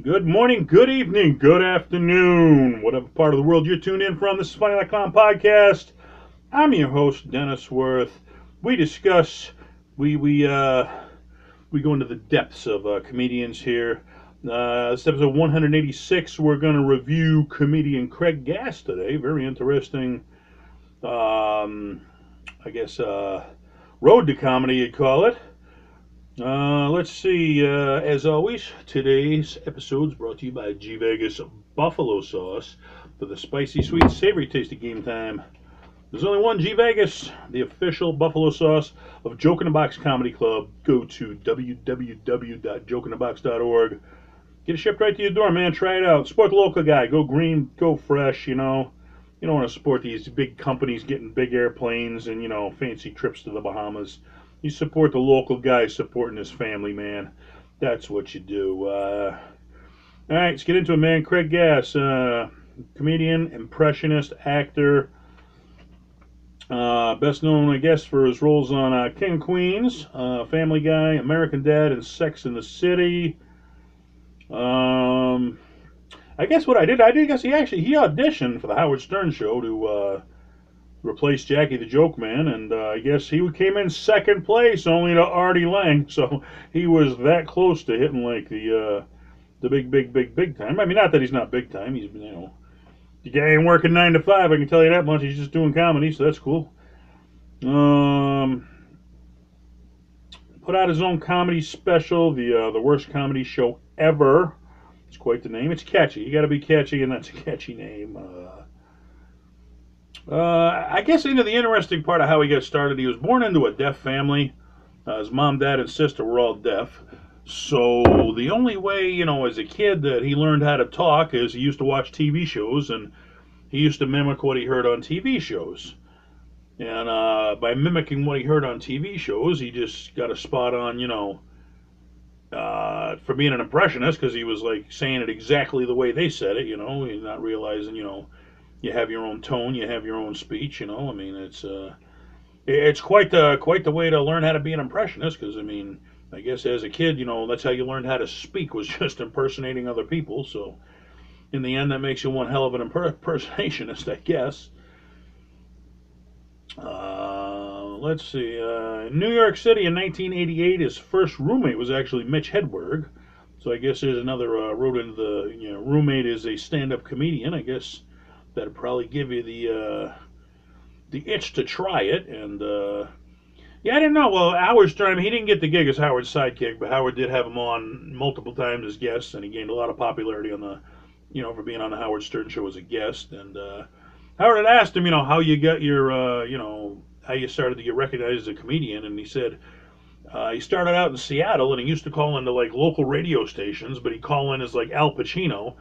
Good morning, good evening, good afternoon, whatever part of the world you're tuned in from. This is Funny.com podcast. I'm your host, Dennis Wirth. We discuss, we go into the depths of comedians here. This episode 186. We're going to review comedian Craig Gass today. Very interesting. I guess road to comedy, you'd call it. Let's see. As always, today's episode is brought to you by G Vegas Buffalo Sauce for the spicy, sweet, savory taste of game time. There's only one G Vegas, the official Buffalo Sauce of Joke in the Box Comedy Club. Go to www.jokeinthebox.org. Get it shipped right to your door, man. Try it out. Support the local guy. Go green, go fresh. You know, you don't want to support these big companies getting big airplanes and fancy trips to the Bahamas. You support the local guy supporting his family, man. That's what you do. All right, let's get into it, man. Craig Gass, comedian, impressionist, actor. Best known, I guess, for his roles on King of Queens, Family Guy, American Dad, and Sex and the City. I guess what I guess he auditioned for the Howard Stern show to replaced Jackie the Joke Man, and I guess he came in second place, only to Artie Lang. So he was that close to hitting like the big time. I mean, not that he's not big time. He's the guy ain't working 9 to 5. I can tell you that much. He's just doing comedy, so that's cool. Put out his own comedy special, the worst comedy show ever. It's quite the name. It's catchy. You got to be catchy, and that's a catchy name. I guess into the interesting part of how he got started, he was born into a deaf family. His mom, dad, and sister were all deaf. So the only way, as a kid that he learned how to talk is he used to watch TV shows, and he used to mimic what he heard on TV shows. And by mimicking what he heard on TV shows, he just got a spot on, for being an impressionist, because he was like saying it exactly the way they said it, he's not realizing, you have your own tone, you have your own speech. I mean, it's quite the way to learn how to be an impressionist. Because I mean, I guess as a kid, that's how you learned how to speak, was just impersonating other people. So in the end, that makes you one hell of an impersonationist, I guess. Let's see. In New York City in 1988, his first roommate was actually Mitch Hedberg. So I guess there's another road into the roommate is a stand-up comedian. I guess that'd probably give you the itch to try it. And yeah, I didn't know. Well, Howard Stern, he didn't get the gig as Howard's sidekick, but Howard did have him on multiple times as guests, and he gained a lot of popularity on the, for being on the Howard Stern show as a guest. And Howard had asked him, how you got your, how you started to get recognized as a comedian, and he said he started out in Seattle, and he used to call into like local radio stations, but he'd call in as like Al Pacino.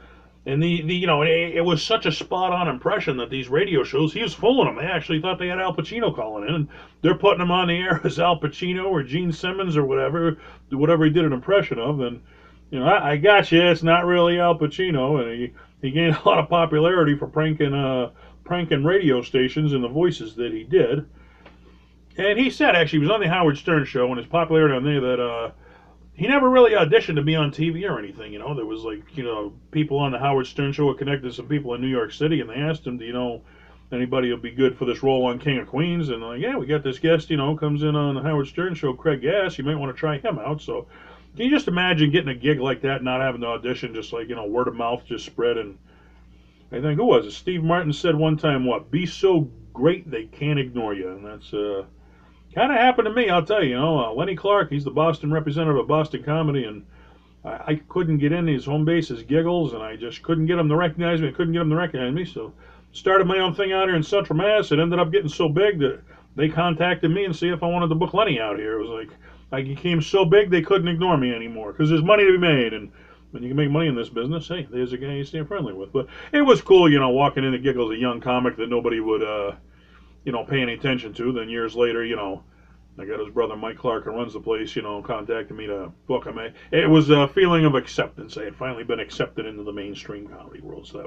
And it was such a spot-on impression that these radio shows, he was fooling them. They actually thought they had Al Pacino calling in, and they're putting him on the air as Al Pacino or Gene Simmons or whatever he did an impression of. And I got you, it's not really Al Pacino, and he gained a lot of popularity for pranking radio stations and the voices that he did. And he said actually he was on the Howard Stern show, and his popularity on there that. He never really auditioned to be on TV or anything, There was like, people on the Howard Stern show were connected to some people in New York City, and they asked him, do you know anybody who'll be good for this role on King of Queens? And like, yeah, we got this guest, comes in on the Howard Stern show, Craig Gass. You might want to try him out. So can you just imagine getting a gig like that, not having to audition, just like, word of mouth just spread? And I think, who was it? Steve Martin said one time, be so great they can't ignore you. And that's, kind of happened to me, I'll tell you. Lenny Clark, he's the Boston representative of Boston Comedy, and I couldn't get in his home base, his giggles, and I just couldn't get him to recognize me. So started my own thing out here in Central Mass. It ended up getting so big that they contacted me and see if I wanted to book Lenny out here. It was like I became so big they couldn't ignore me anymore, because there's money to be made, and when you can make money in this business, hey, there's a guy you stay friendly with. But it was cool, walking in to giggle as a young comic that nobody would pay any attention to. Then years later, I got his brother Mike Clark, who runs the place, contacted me to book him. It was a feeling of acceptance. I had finally been accepted into the mainstream comedy world, so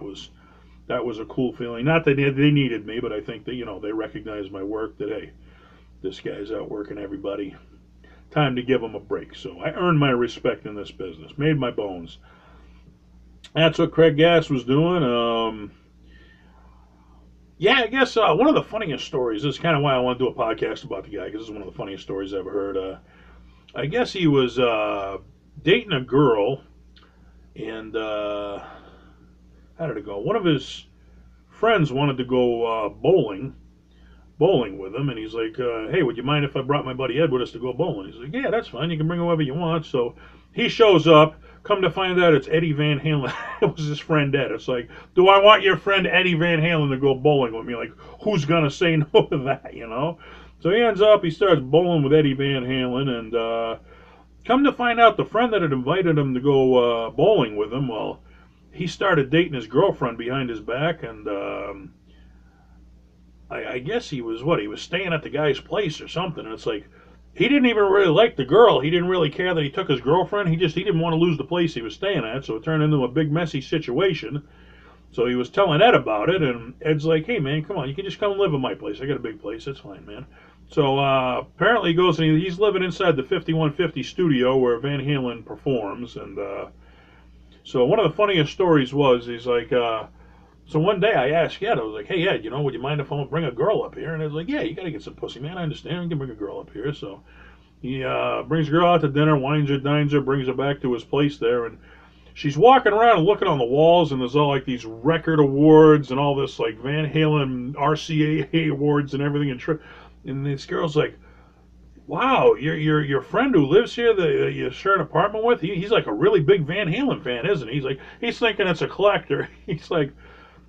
that was a cool feeling. Not that they needed me, but I think that, they recognized my work, that, hey, this guy's out working everybody. Time to give him a break. So I earned my respect in this business, made my bones. That's what Craig Gass was doing. Yeah, I guess one of the funniest stories. This is kind of why I want to do a podcast about the guy because this is one of the funniest stories I've ever heard. I guess he was dating a girl, and how did it go? One of his friends wanted to go bowling with him, and he's like, "Hey, would you mind if I brought my buddy Ed with us to go bowling?" He's like, "Yeah, that's fine. You can bring whoever you want." So he shows up. Come to find out, it's Eddie Van Halen. It was his friend Ed. It's like, do I want your friend Eddie Van Halen to go bowling with me? Like, who's gonna say no to that? You know? So he ends up. He starts bowling with Eddie Van Halen, and come to find out, the friend that had invited him to go bowling with him, well, he started dating his girlfriend behind his back, and I guess he was what? He was staying at the guy's place or something. And it's like he didn't even really like the girl. He didn't really care that he took his girlfriend. He didn't want to lose the place he was staying at, so it turned into a big messy situation. So he was telling Ed about it, and Ed's like, "Hey man, come on, you can just come live at my place. I got a big place. It's fine, man." So apparently he goes and he's living inside the 5150 studio where Van Halen performs, and so one of the funniest stories was he's like. So one day I asked Ed, I was like, "Hey Ed, would you mind if I bring a girl up here?" And Ed's like, "Yeah, you gotta get some pussy, man. I understand. You can bring a girl up here." So he brings a girl out to dinner, wines her, dines her, brings her back to his place there, and she's walking around and looking on the walls, and there's all like these record awards and all this like Van Halen RCAA awards and everything. And this girl's like, "Wow, your friend who lives here that you share an apartment with, he's like a really big Van Halen fan, isn't he?" He's thinking it's a collector.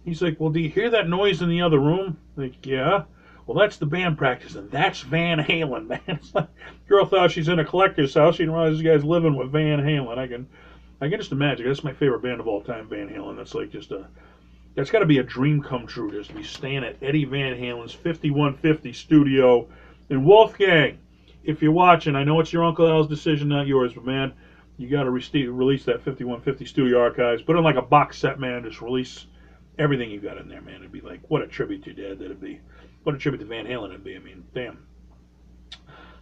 He's like, "Well, do you hear that noise in the other room?" Like, "Yeah." "Well, that's the band practicing. That's Van Halen, man." It's like, girl thought she's in a collector's house. She didn't realize this guy's living with Van Halen. I can just imagine. That's my favorite band of all time, Van Halen. That's like that's got to be a dream come true, just to be staying at Eddie Van Halen's 5150 studio. And Wolfgang, if you're watching, I know it's your Uncle Al's decision, not yours, but man, you got to release that 5150 studio archives. Put it in like a box set, man. Just release everything you got in there, man. It'd be like, what a tribute to your dad that'd be. What a tribute to Van Halen it'd be. I mean, damn.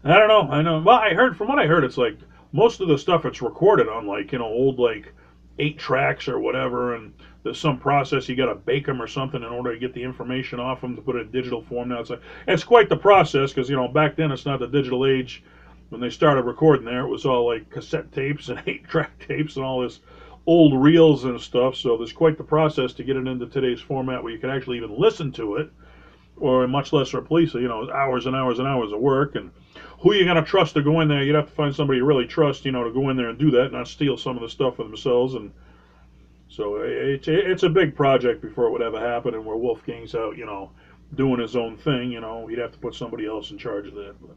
I don't know. I know. Well, from what I heard, it's like most of the stuff it's recorded on like old like 8 tracks or whatever, and there's some process you got to bake them or something in order to get the information off them to put it in digital form. Now it's quite the process because back then it's not the digital age. When they started recording there, it was all like cassette tapes and 8-track tapes and all this old reels and stuff. So there's quite the process to get it into today's format where you can actually even listen to it, or much less replace it. Hours and hours and hours of work. And who you gonna trust to go in there? You'd have to find somebody you really trust, to go in there and do that, and not steal some of the stuff for themselves. And so it's a big project before it would ever happen. And where Wolfgang's out, doing his own thing, he'd have to put somebody else in charge of that. But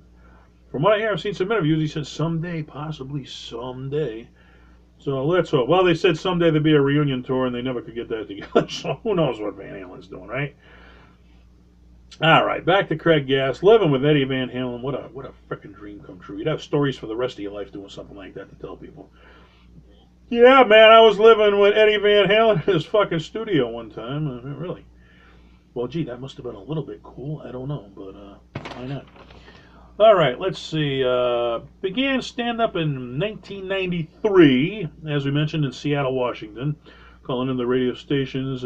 from what I hear, I've seen some interviews. He said someday, possibly someday. So let's hope. Well, they said someday there'd be a reunion tour, and they never could get that together. So who knows what Van Halen's doing, right? All right, back to Craig Gass, living with Eddie Van Halen. What a freaking dream come true. You'd have stories for the rest of your life doing something like that to tell people. Yeah, man, I was living with Eddie Van Halen in his fucking studio one time. Really. Well, gee, that must have been a little bit cool. I don't know, but why not? All right, let's see. Began stand-up in 1993, as we mentioned, in Seattle, Washington, calling in the radio stations.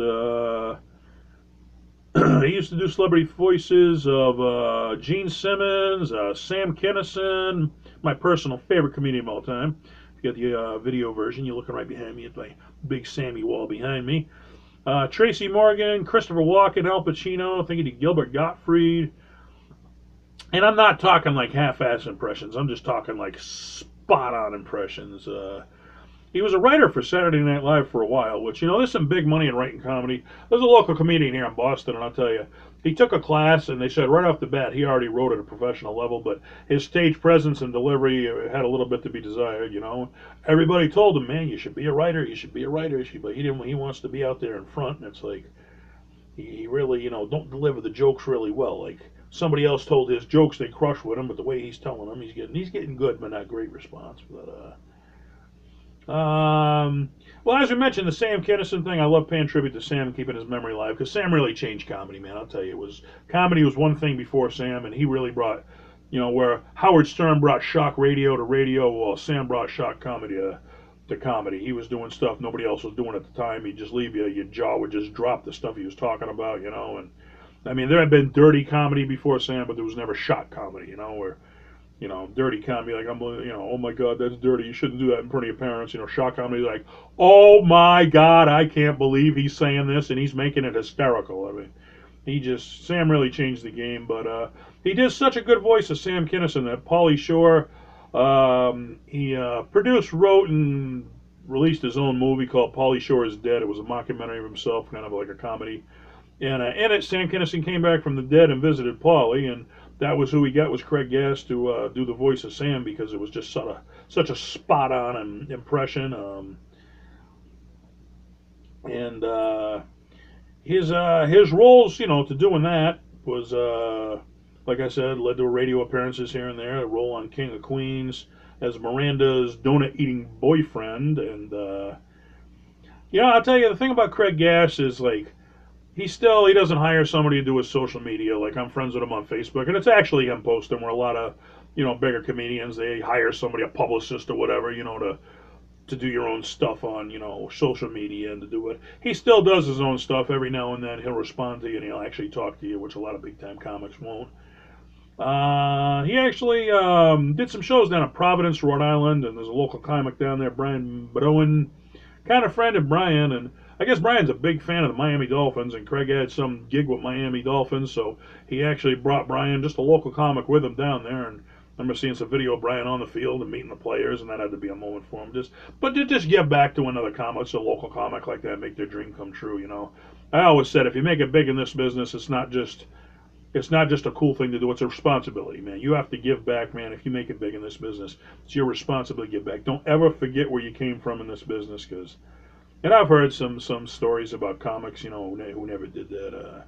He used to do celebrity voices of Gene Simmons, Sam Kinison, my personal favorite comedian of all time. If you got the video version, you're looking right behind me at my big Sammy wall behind me. Tracy Morgan, Christopher Walken, Al Pacino, I think he did Gilbert Gottfried. And I'm not talking like half-ass impressions. I'm just talking like spot-on impressions. He was a writer for Saturday Night Live for a while, which, there's some big money in writing comedy. There's a local comedian here in Boston, and I'll tell you, he took a class, and they said right off the bat he already wrote at a professional level, but his stage presence and delivery had a little bit to be desired, Everybody told him, man, you should be a writer, you should be a writer, but he didn't. He wants to be out there in front, and it's like, he really, don't deliver the jokes really well. Like, somebody else told his jokes, they crush with him, but the way he's telling them, he's getting good, but not great response. But well, as we mentioned, the Sam Kinison thing, I love paying tribute to Sam and keeping his memory alive, because Sam really changed comedy, man. I'll tell you, comedy was one thing before Sam, and he really brought, where Howard Stern brought shock radio to radio, well, Sam brought shock comedy to comedy. He was doing stuff nobody else was doing at the time. He'd just leave you, your jaw would just drop the stuff he was talking about, you know. And I mean, there had been dirty comedy before Sam, but there was never shot comedy, you know, where dirty comedy, like, oh my God, that's dirty. You shouldn't do that in front of your parents. Shock comedy, like, oh my God, I can't believe he's saying this and he's making it hysterical. I mean, Sam really changed the game, but he did such a good voice of Sam Kinison that Pauly Shore, he produced, wrote, and released his own movie called Pauly Shore is Dead. It was a mockumentary of himself, kind of like a comedy. And in it, Sam Kinison came back from the dead and visited Pauly, and that was who he got, was Craig Gass to do the voice of Sam, because it was just such a spot on impression. And his roles, to doing that was, like I said, led to radio appearances here and there. A role on King of Queens as Miranda's donut eating boyfriend, and I'll tell you, the thing about Craig Gass is, like, he doesn't hire somebody to do his social media. Like, I'm friends with him on Facebook, and it's actually him posting, where a lot of, bigger comedians, they hire somebody, a publicist or whatever, to do your own stuff on, social media and to do it. He still does his own stuff. Every now and then he'll respond to you and he'll actually talk to you, which a lot of big-time comics won't. He actually did some shows down in Providence, Rhode Island, and there's a local comic down there, Brian Bowen, kind of friend of Brian, and I guess Brian's a big fan of the Miami Dolphins, and Craig had some gig with Miami Dolphins, so he actually brought Brian, just a local comic, with him down there, and I remember seeing some video of Brian on the field and meeting the players, and that had to be a moment for him. But to just give back to another comic, a local comic like that, make their dream come true, I always said, if you make it big in this business, it's not just a cool thing to do, it's a responsibility, man. You have to give back, man. If you make it big in this business, it's your responsibility to give back. Don't ever forget where you came from in this business, because... And I've heard some stories about comics, who never did that.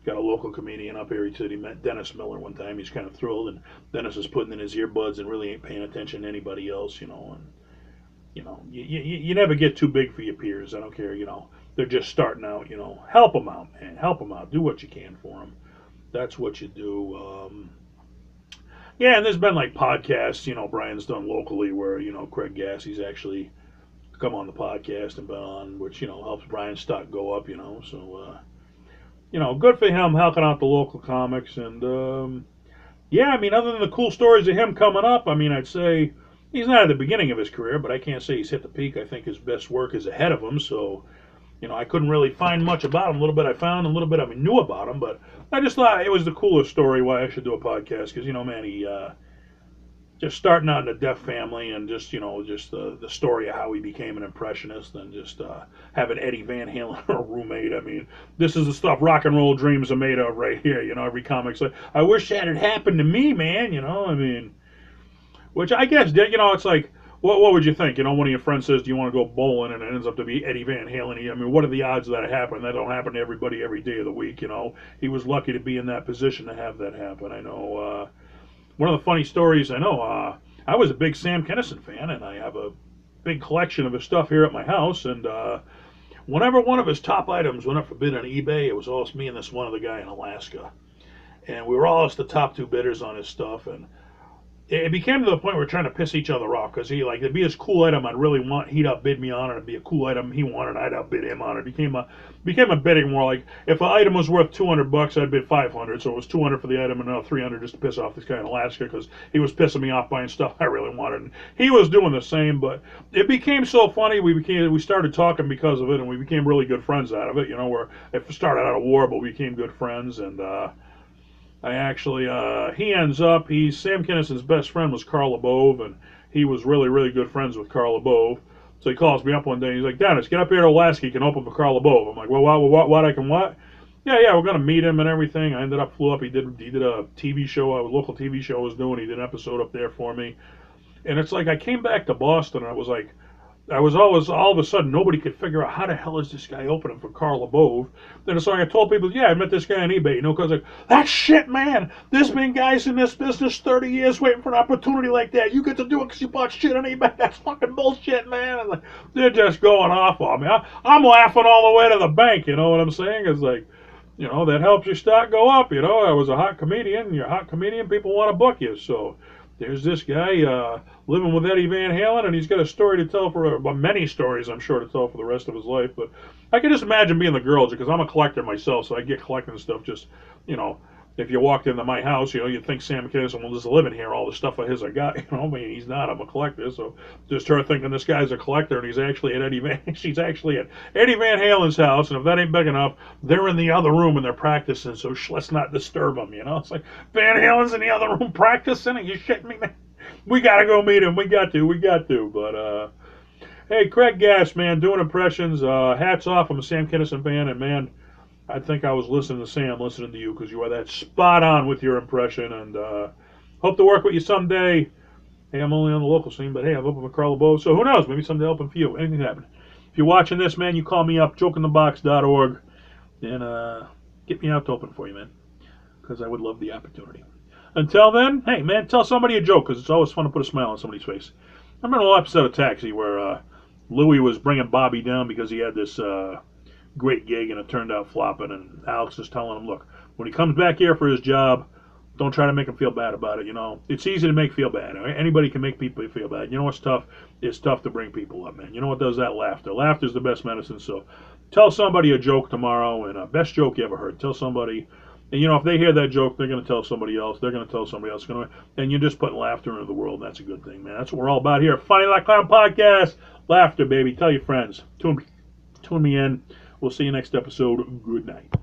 Got a local comedian up here. He said he met Dennis Miller one time. He's kind of thrilled, and Dennis is putting in his earbuds and really ain't paying attention to anybody else, And you never get too big for your peers. I don't care, They're just starting out, Help them out, man. Help them out. Do what you can for them. That's what you do. Yeah, and there's been like podcasts, Brian's done locally where Craig Gass, he's actually come on the podcast and been on, which helps Brian's stock go up, so good for him helping out the local comics. And yeah, I mean, other than the cool stories of him coming up, I mean, I'd say he's not at the beginning of his career, but I can't say he's hit the peak. I think his best work is ahead of him, so I couldn't really find much about him. A little bit I found, a little bit I knew about him, but I just thought it was the coolest story why I should do a podcast, because man, he just starting out in a deaf family, and just the story of how he became an impressionist, and just having Eddie Van Halen a roommate. I mean, this is the stuff rock and roll dreams are made of right here. Every comic's like, I wish that had happened to me, man. I mean, which I guess it's like, what would you think? One of your friends says, do you want to go bowling, and it ends up to be Eddie Van Halen. I mean, what are the odds that it happened? That don't happen to everybody every day of the week. He was lucky to be in that position to have that happen. I know. One of the funny stories I know, I was a big Sam Kinison fan, and I have a big collection of his stuff here at my house, and whenever one of his top items went up for bid on eBay, it was always me and this one other guy in Alaska, and we were always the top two bidders on his stuff, and it became to the point where we're trying to piss each other off, because it'd be his cool item I'd really want, he'd outbid me on it, it'd be a cool item he wanted, I'd outbid him on it. It became a bidding war. Like, if an item was worth $200, I'd bid $500, so it was $200 for the item and another $300 just to piss off this guy in Alaska, because he was pissing me off buying stuff I really wanted, and he was doing the same. But it became so funny, we started talking because of it, and we became really good friends out of it, where it started out a war, but we became good friends. And I actually, Sam Kinison's best friend was Carl LeBove, and he was really, really good friends with Carl LeBove. So he calls me up one day, and he's like, Dennis, get up here to Alaska, you can open for Carl LeBove. I'm like, well, what, I can what? Yeah, we're going to meet him and everything. I flew up, he did a TV show, a local TV show I was doing, he did an episode up there for me. And it's like, I came back to Boston, and I was always, all of a sudden, nobody could figure out how the hell is this guy opening for Carl LeBove. Then it's like I told people, yeah, I met this guy on eBay, because like, that shit, man. There's been guys in this business 30 years waiting for an opportunity like that. You get to do it because you bought shit on eBay. That's fucking bullshit, man. And like, they're just going off on me. I'm laughing all the way to the bank, you know what I'm saying? It's like, that helps your stock go up, I was a hot comedian. You're a hot comedian, people want to book you, so... there's this guy living with Eddie Van Halen, and he's got a story to tell well, many stories, I'm sure, to tell for the rest of his life. But I can just imagine being the girls, because I'm a collector myself, so I get collecting stuff just, you know, if you walked into my house, you know, you'd think Sam Kinison will just live in here, all the stuff of his I got, you know, I mean, he's not, I'm a collector, so just her thinking this guy's a collector, and she's actually at Eddie Van Halen's house, and if that ain't big enough, they're in the other room and they're practicing, so let's not disturb them, you know, it's like, Van Halen's in the other room practicing, are you shitting me, man? We gotta go meet him, we got to, but, hey, Craig Gass, man, doing impressions, hats off, I'm a Sam Kinison fan, and man, I think I was listening to Sam, listening to you, because you are that spot on with your impression, and hope to work with you someday. Hey, I'm only on the local scene, but hey, I've opened with Carl LeBeau, so who knows? Maybe someday I'll open for you. Anything happen. If you're watching this, man, you call me up, jokeinthebox.org, and get me out to open for you, man, because I would love the opportunity. Until then, hey, man, tell somebody a joke, because it's always fun to put a smile on somebody's face. I remember an episode of Taxi where Louis was bringing Bobby down because he had this great gig, and it turned out flopping, and Alex is telling him, look, when he comes back here for his job, don't try to make him feel bad about it, you know. It's easy to make feel bad. Anybody can make people feel bad. You know what's tough? It's tough to bring people up, man. You know what does that? Laughter. Laughter is the best medicine, so tell somebody a joke tomorrow, and best joke you ever heard. Tell somebody, and you know, if they hear that joke, they're going to tell somebody else. They're going to tell somebody else. And you're just putting laughter into the world, and that's a good thing, man. That's what we're all about here. Funny Like Clown Podcast. Laughter, baby. Tell your friends. Tune me in. We'll see you next episode. Good night.